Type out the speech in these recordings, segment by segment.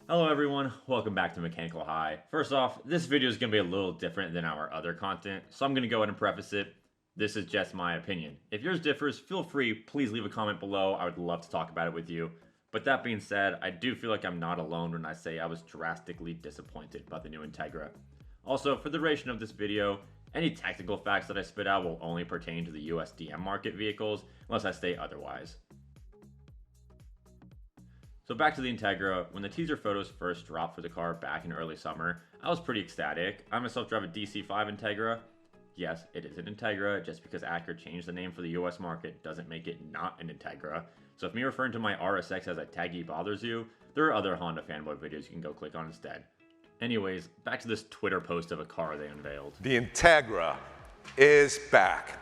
Hello everyone, welcome back to Mechanical High. First off, this video is going to be a little different than our other content, so I'm going to go ahead and preface it. This is just my opinion. If yours differs, feel free, please leave a comment below. I would love to talk about it with you. But that being said, I do feel like I'm not alone when I say I was drastically disappointed by the new Integra. Also, for the duration of this video, any technical facts that I spit out will only pertain to the USDM market vehicles, unless I state otherwise. So back to the Integra, when the teaser photos first dropped for the car back in early summer, I was pretty ecstatic. I myself drive a DC5 Integra. Yes, it is an Integra, just because Acura changed the name for the US market doesn't make it not an Integra. So if me referring to my RSX as a Taggy bothers you, there are other Honda fanboy videos you can go click on instead. Anyways, back to this Twitter post of a car they unveiled. The Integra is back.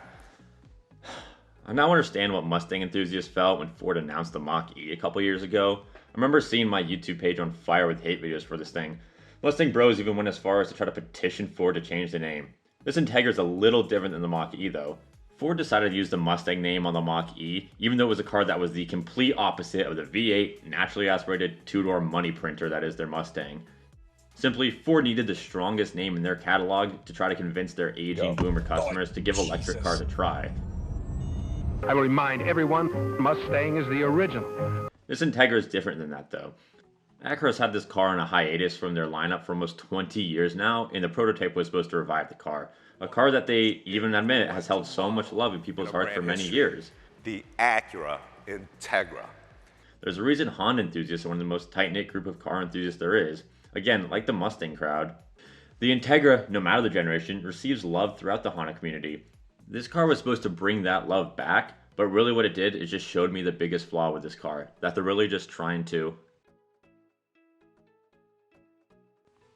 I now understand what Mustang enthusiasts felt when Ford announced the Mach-E a couple years ago. I remember seeing my YouTube page on fire with hate videos for this thing. Mustang bros even went as far as to try to petition Ford to change the name. This Integra is a little different than the Mach-E though. Ford decided to use the Mustang name on the Mach-E, even though it was a car that was the complete opposite of the V8 naturally aspirated two-door money printer that is their Mustang. Simply, Ford needed the strongest name in their catalog to try to convince their aging boomer customers to give electric cars a try. I will remind everyone, Mustang is the original. This Integra is different than that though. Acura's had this car on a hiatus from their lineup for almost 20 years now, and the prototype was supposed to revive the car. A car that they even admit has held so much love in people's hearts for many years. The Acura Integra. There's a reason Honda enthusiasts are one of the most tight-knit group of car enthusiasts there is. Again, like the Mustang crowd. The Integra, no matter the generation, receives love throughout the Honda community. This car was supposed to bring that love back, but really what it did is just showed me the biggest flaw with this car, that they're really just trying to.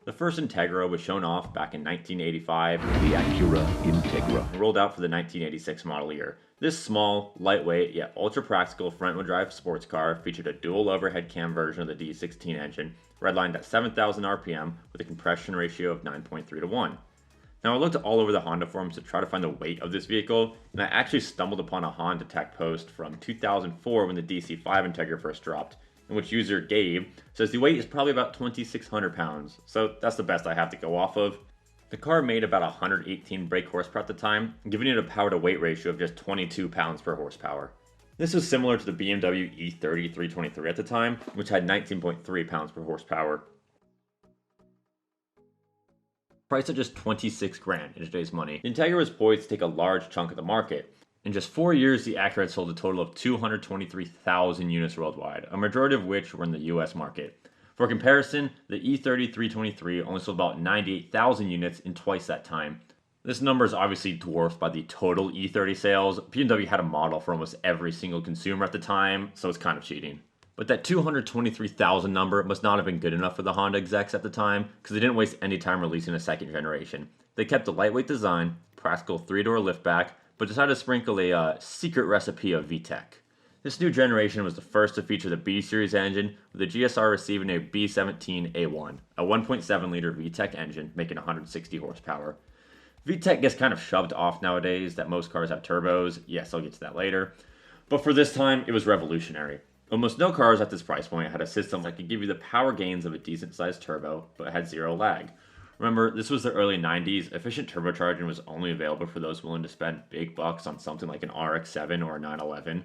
The first Integra was shown off back in 1985, The Acura Integra. and rolled out for the 1986 model year. This small, lightweight, yet ultra-practical front-wheel drive sports car featured a dual overhead cam version of the D16 engine, redlined at 7,000 RPM with a compression ratio of 9.3 to 1. Now I looked all over the Honda forums to try to find the weight of this vehicle, and I actually stumbled upon a Honda Tech post from 2004 when the DC5 Integra first dropped, in which user Gabe says the weight is probably about 2,600 pounds, so that's the best I have to go off of. The car made about 118 brake horsepower at the time, giving it a power to weight ratio of just 22 pounds per horsepower. This was similar to the BMW E30 323 at the time, which had 19.3 pounds per horsepower. Priced at just 26 grand in today's money, the Integra was poised to take a large chunk of the market. In just 4 years, the Acura had sold a total of 223,000 units worldwide, a majority of which were in the US market. For comparison, the E30 323 only sold about 98,000 units in twice that time. This number is obviously dwarfed by the total E30 sales. BMW had a model for almost every single consumer at the time, so it's kind of cheating. But that 223,000 number must not have been good enough for the Honda execs at the time, because they didn't waste any time releasing a second generation. They kept a lightweight design, practical 3-door liftback, but decided to sprinkle a secret recipe of VTEC. This new generation was the first to feature the B-Series engine, with the GSR receiving a B17A1, a 1.7-liter VTEC engine making 160 horsepower. VTEC gets kind of shoved off nowadays that most cars have turbos. Yes, I'll get to that later. But for this time, it was revolutionary. Almost no cars at this price point had a system that could give you the power gains of a decent-sized turbo, but had zero lag. Remember, this was the early 90s, efficient turbocharging was only available for those willing to spend big bucks on something like an RX-7 or a 911.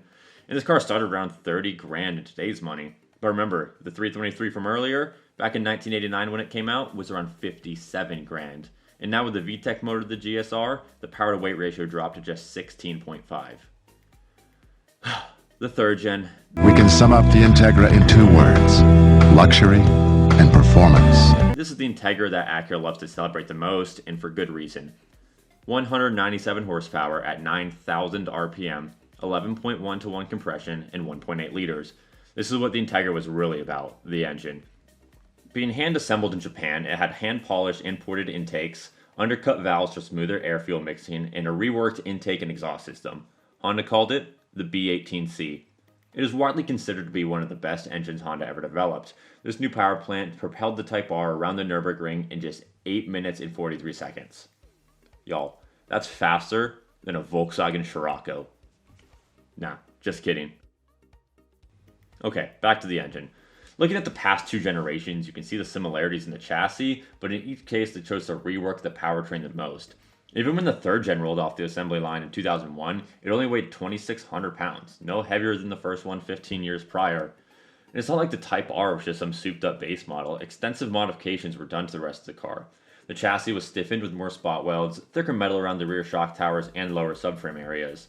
And this car started around 30 grand in today's money. But remember, the 323 from earlier, back in 1989 when it came out, was around 57 grand. And now with the VTEC motor of the GSR, the power to weight ratio dropped to just 16.5. The third gen. We can sum up the Integra in 2 words: luxury and performance. This is the Integra that Acura loves to celebrate the most, and for good reason. 197 horsepower at 9,000 RPM, 11.1 to 1 compression, and 1.8 liters. This is what the Integra was really about, the engine. Being hand-assembled in Japan, it had hand-polished imported intakes, undercut valves for smoother air-fuel mixing, and a reworked intake and exhaust system. Honda called it the B18C. It is widely considered to be one of the best engines Honda ever developed. This new power plant propelled the Type R around the Nürburgring in just 8 minutes and 43 seconds. Y'all, that's faster than a Volkswagen Scirocco. Nah, just kidding. Okay, back to the engine. Looking at the past two generations, you can see the similarities in the chassis, but in each case they chose to rework the powertrain the most. Even when the third gen rolled off the assembly line in 2001, it only weighed 2,600 pounds, no heavier than the first one 15 years prior. And it's not like the Type R was just some souped up base model. Extensive modifications were done to the rest of the car. The chassis was stiffened with more spot welds, thicker metal around the rear shock towers, and lower subframe areas.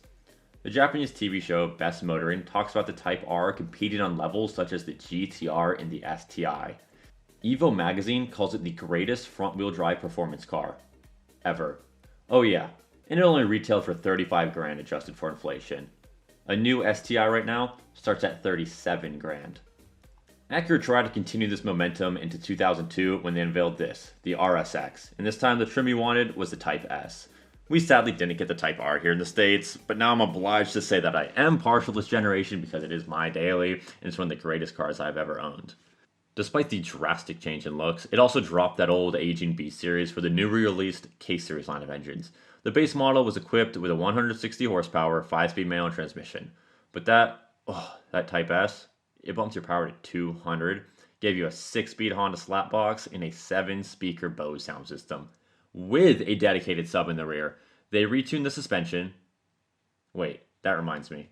The Japanese TV show Best Motoring talks about the Type R competing on levels such as the GTR and the STI. Evo magazine calls it the greatest front-wheel drive performance car ever. Oh yeah, and it only retailed for 35 grand adjusted for inflation. A new STI right now starts at 37 grand. Acura tried to continue this momentum into 2002 when they unveiled this, the RSX, and this time the trim you wanted was the Type S. We sadly didn't get the Type R here in the States, but now I'm obliged to say that I am partial to this generation because it is my daily, and it's one of the greatest cars I've ever owned. Despite the drastic change in looks, it also dropped that old aging B Series for the newly released K Series line of engines. The base model was equipped with a 160 horsepower 5-speed manual transmission, but that Type S, it bumped your power to 200, gave you a 6-speed Honda Slapbox and a 7-speaker Bose sound system, with a dedicated sub in the rear. They retuned the suspension. Wait, that reminds me.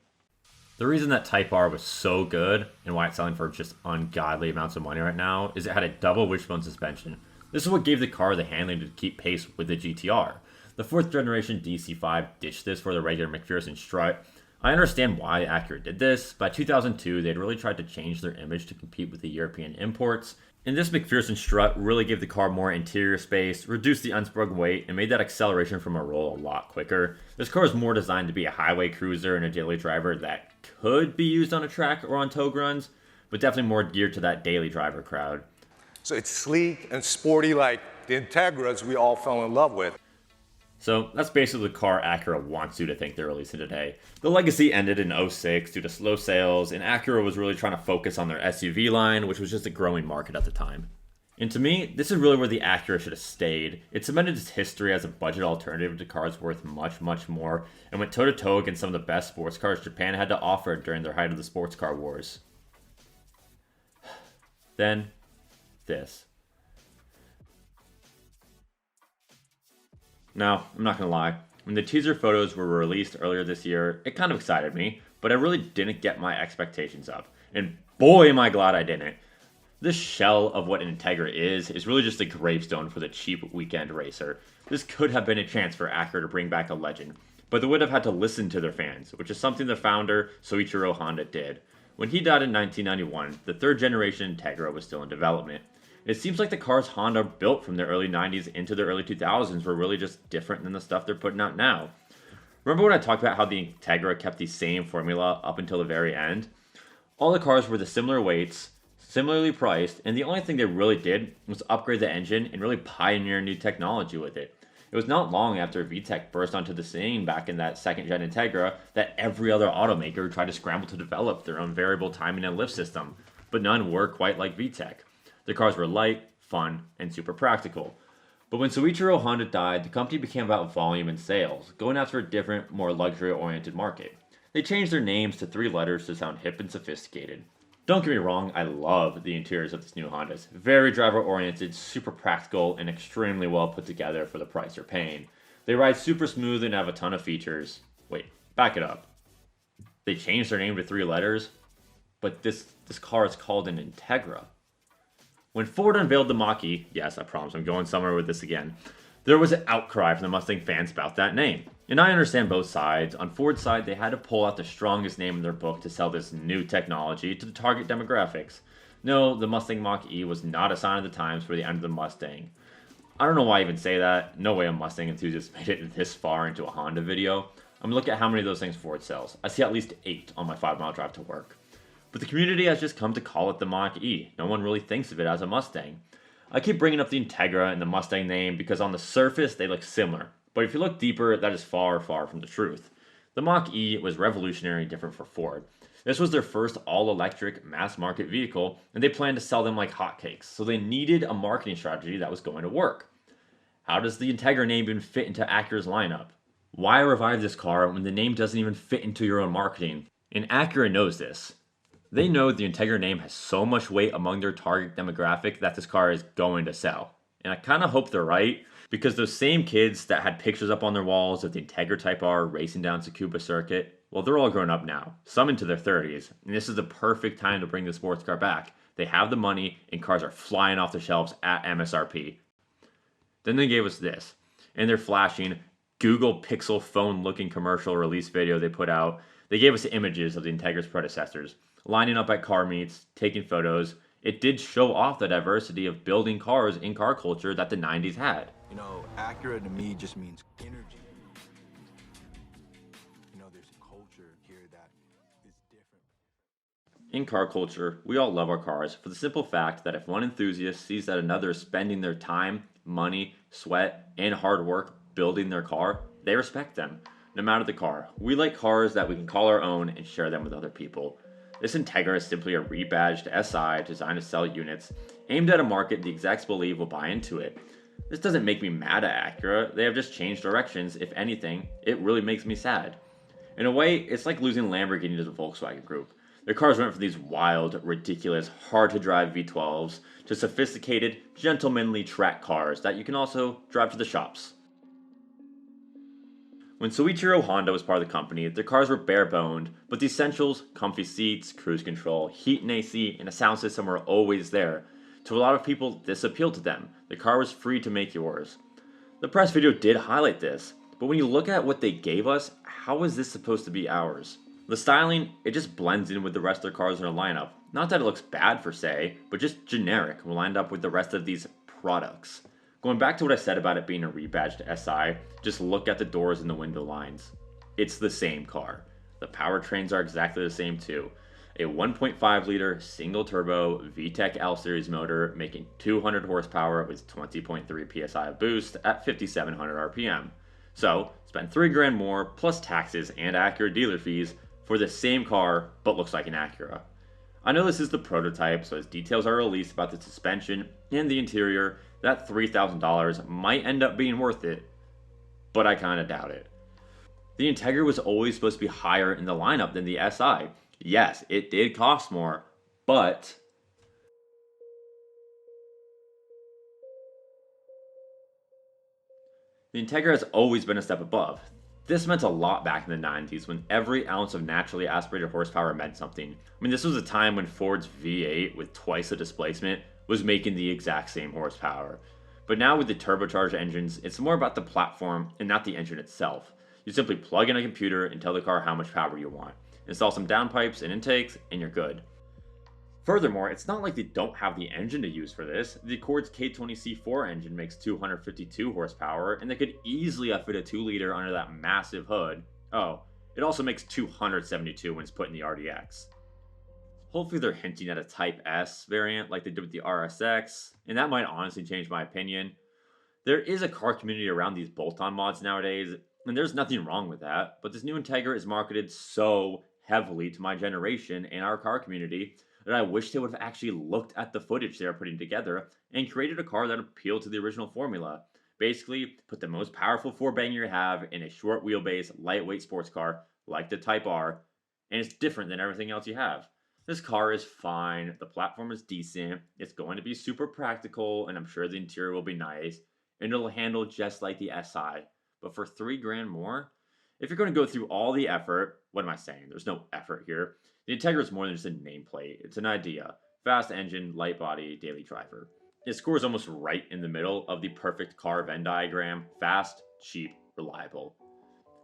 The reason that Type R was so good, and why it's selling for just ungodly amounts of money right now, is it had a double wishbone suspension. This is what gave the car the handling to keep pace with the GTR. The 4th generation DC5 ditched this for the regular McPherson strut. I understand why Acura did this. By 2002, they'd really tried to change their image to compete with the European imports. And this McPherson strut really gave the car more interior space, reduced the unsprung weight, and made that acceleration from a roll a lot quicker. This car is more designed to be a highway cruiser and a daily driver that could be used on a track or on tow runs, but definitely more geared to that daily driver crowd. So it's sleek and sporty like the Integras we all fell in love with. So that's basically the car Acura wants you to think they're releasing today. The legacy ended in 2006 due to slow sales, and Acura was really trying to focus on their SUV line, which was just a growing market at the time. And to me, this is really where the Acura should have stayed. It cemented its history as a budget alternative to cars worth much, much more, and went toe-to-toe against some of the best sports cars Japan had to offer during their height of the sports car wars. Then, this. Now, I'm not gonna lie, when the teaser photos were released earlier this year, it kind of excited me, but I really didn't get my expectations up. And boy am I glad I didn't. This shell of what an Integra is really just a gravestone for the cheap weekend racer. This could have been a chance for Acura to bring back a legend, but they would have had to listen to their fans, which is something the founder, Soichiro Honda, did. When he died in 1991, the 3rd generation Integra was still in development. It seems like the cars Honda built from the early 90s into the early 2000s were really just different than the stuff they're putting out now. Remember when I talked about how the Integra kept the same formula up until the very end? All the cars were the similar weights, similarly priced, and the only thing they really did was upgrade the engine and really pioneer new technology with it. It was not long after VTEC burst onto the scene back in that 2nd gen Integra that every other automaker tried to scramble to develop their own variable timing and lift system, but none were quite like VTEC. The cars were light, fun, and super practical. But when Soichiro Honda died, the company became about volume and sales, going after a different, more luxury-oriented market. They changed their names to 3 letters to sound hip and sophisticated. Don't get me wrong, I love the interiors of this new Hondas. Very driver-oriented, super practical, and extremely well put together for the price you're paying. They ride super smooth and have a ton of features. Wait, back it up. They changed their name to 3 letters, but this car is called an Integra. When Ford unveiled the Mach-E, yes, I promise I'm going somewhere with this again, there was an outcry from the Mustang fans about that name. And I understand both sides. On Ford's side, they had to pull out the strongest name in their book to sell this new technology to the target demographics. No, the Mustang Mach-E was not a sign of the times for the end of the Mustang. I don't know why I even say that. No way a Mustang enthusiast made it this far into a Honda video. I'm gonna look at how many of those things Ford sells. I see at least 8 on my 5-mile drive to work. But the community has just come to call it the Mach-E. No one really thinks of it as a Mustang. I keep bringing up the Integra and the Mustang name because on the surface they look similar. But if you look deeper, that is far, far from the truth. The Mach-E was revolutionary and different for Ford. This was their first all-electric mass-market vehicle, and they planned to sell them like hotcakes, so they needed a marketing strategy that was going to work. How does the Integra name even fit into Acura's lineup? Why revive this car when the name doesn't even fit into your own marketing? And Acura knows this. They know the Integra name has so much weight among their target demographic that this car is going to sell. And I kind of hope they're right, because those same kids that had pictures up on their walls of the Integra Type R racing down Tsukuba Circuit, well, they're all grown up now, some into their 30s, and this is the perfect time to bring the sports car back. They have the money, and cars are flying off the shelves at MSRP. Then they gave us this, and their flashing Google Pixel phone looking commercial release video they put out. They gave us images of the Integra's predecessors, lining up at car meets, taking photos. It did show off the diversity of building cars in car culture that the 90s had. You know, Acura to me just means energy. You know, there's a culture here that is different. In car culture, we all love our cars for the simple fact that if one enthusiast sees that another is spending their time, money, sweat, and hard work building their car, they respect them, no matter the car. We like cars that we can call our own and share them with other people. This Integra is simply a rebadged SI designed to sell units, aimed at a market the execs believe will buy into it. This doesn't make me mad at Acura, they have just changed directions. If anything, it really makes me sad. In a way, it's like losing Lamborghini to the Volkswagen Group. Their cars went from these wild, ridiculous, hard-to-drive V12s to sophisticated, gentlemanly track cars that you can also drive to the shops. When Soichiro Honda was part of the company, their cars were bare-boned, but the essentials, comfy seats, cruise control, heat and AC, and a sound system were always there. To a lot of people, this appealed to them. The car was free to make yours. The press video did highlight this, but when you look at what they gave us, how is this supposed to be ours? The styling, it just blends in with the rest of their cars in their lineup. Not that it looks bad per se, but just generic when lined up with the rest of these products. Going back to what I said about it being a rebadged SI, just look at the doors and the window lines. It's the same car. The powertrains are exactly the same too. A 1.5 liter single turbo VTEC L series motor making 200 horsepower with 20.3 psi of boost at 5,700 RPM. So, spend $3,000 more plus taxes and Acura dealer fees for the same car but looks like an Acura. I know this is the prototype, so as details are released about the suspension and the interior, that $3,000 might end up being worth it, but I kinda doubt it. The Integra was always supposed to be higher in the lineup than the SI. Yes, it did cost more, but the Integra has always been a step above. This meant a lot back in the 90s when every ounce of naturally aspirated horsepower meant something. I mean, this was a time when Ford's V8 with twice the displacement was making the exact same horsepower. But now with the turbocharged engines, it's more about the platform and not the engine itself. You simply plug in a computer and tell the car how much power you want. Install some downpipes and intakes, and you're good. Furthermore, it's not like they don't have the engine to use for this. The Accord's K20C4 engine makes 252 horsepower, and they could easily outfit a 2-liter under that massive hood. Oh, it also makes 272 when it's put in the RDX. Hopefully they're hinting at a Type S variant like they did with the RSX, and that might honestly change my opinion. There is a car community around these bolt-on mods nowadays, and there's nothing wrong with that, but this new Integra is marketed so heavily to my generation and our car community that I wish they would have actually looked at the footage they are putting together and created a car that appealed to the original formula. Basically, put the most powerful 4-banger you have in a short wheelbase, lightweight sports car like the Type R, and it's different than everything else you have. This car is fine, the platform is decent, it's going to be super practical, and I'm sure the interior will be nice, and it'll handle just like the SI. But for $3,000 more, if you're going to go through all the effort, what am I saying? There's no effort here. The Integra is more than just a nameplate. It's an idea. Fast engine, light body, daily driver. It scores almost right in the middle of the perfect car Venn diagram. Fast, cheap, reliable.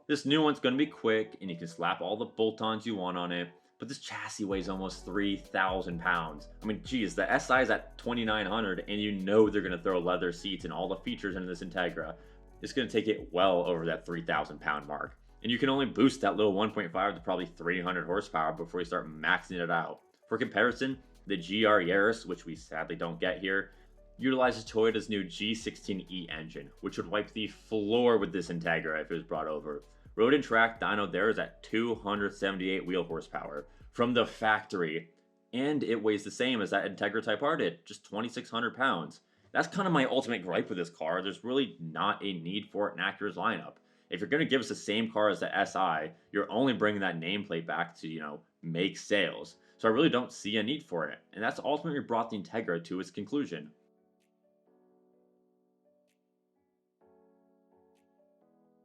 This new one's going to be quick, and you can slap all the bolt-ons you want on it, but this chassis weighs almost 3,000 pounds. I mean, geez, the SI is at 2,900, and you know they're going to throw leather seats and all the features into this Integra. It's going to take it well over that 3,000 pound mark. And you can only boost that little 1.5 to probably 300 horsepower before you start maxing it out. For comparison, the GR Yaris, which we sadly don't get here, utilizes Toyota's new G16E engine, which would wipe the floor with this Integra if it was brought over. Road and track dyno there is at 278 wheel horsepower from the factory, and it weighs the same as that Integra Type R did, just 2,600 pounds. That's kind of my ultimate gripe with this car. There's really not a need for it in Acura's lineup. If you're going to give us the same car as the SI, you're only bringing that nameplate back to, make sales. so I really don't see a need for it, and that's ultimately brought the Integra to its conclusion.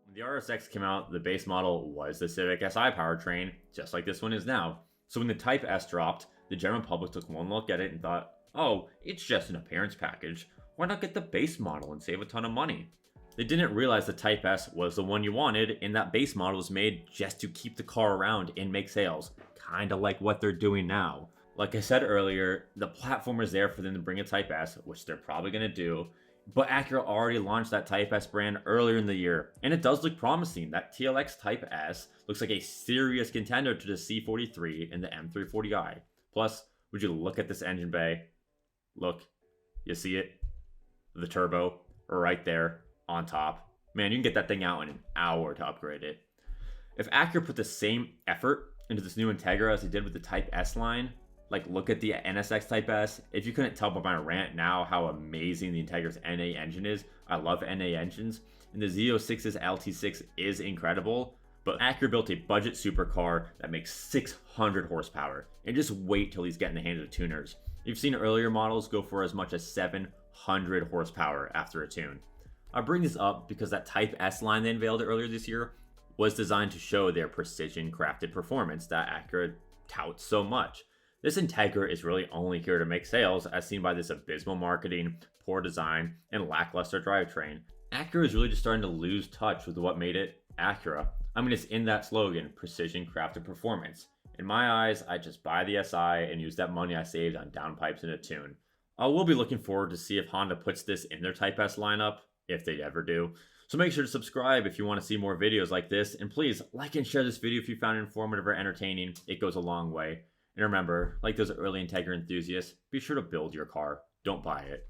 When the RSX came out, the base model was the Civic Si powertrain, just like this one is now. So when the Type S dropped, the general public took one look at it and thought, oh, it's just an appearance package. Why not get the base model and save a ton of money? They didn't realize the Type S was the one you wanted, and that base model was made just to keep the car around and make sales. Kinda like what they're doing now. Like I said earlier, the platform was there for them to bring a Type S, which they're probably gonna do. But Acura already launched that Type S brand earlier in the year, and it does look promising. That TLX Type S looks like a serious contender to the C43 and the M340i. Plus, would you look at this engine bay? Look, you see it? The turbo right there on top. Man, you can get that thing out in an hour to upgrade it. If Acura put the same effort into this new Integra as they did with the Type S line, like look at the NSX Type S. If you couldn't tell by my rant now how amazing the Integra's NA engine is, I love NA engines, and the Z06's LT6 is incredible, but Acura built a budget supercar that makes 600 horsepower, and just wait till he's getting the hands of tuners. You've seen earlier models go for as much as 700 horsepower after a tune. I bring this up because that Type S line they unveiled earlier this year was designed to show their precision crafted performance that Acura touts so much. This Integra is really only here to make sales, as seen by this abysmal marketing, poor design, and lackluster drivetrain. Acura is really just starting to lose touch with what made it Acura. I mean, it's in that slogan, precision crafted performance. In my eyes, I just buy the SI and use that money I saved on downpipes and a tune. I will be looking forward to see if Honda puts this in their Type S lineup, if they ever do. So make sure to subscribe if you want to see more videos like this, and please like and share this video if you found it informative or entertaining. It goes a long way. And remember, like those early Integra enthusiasts, be sure to build your car, don't buy it.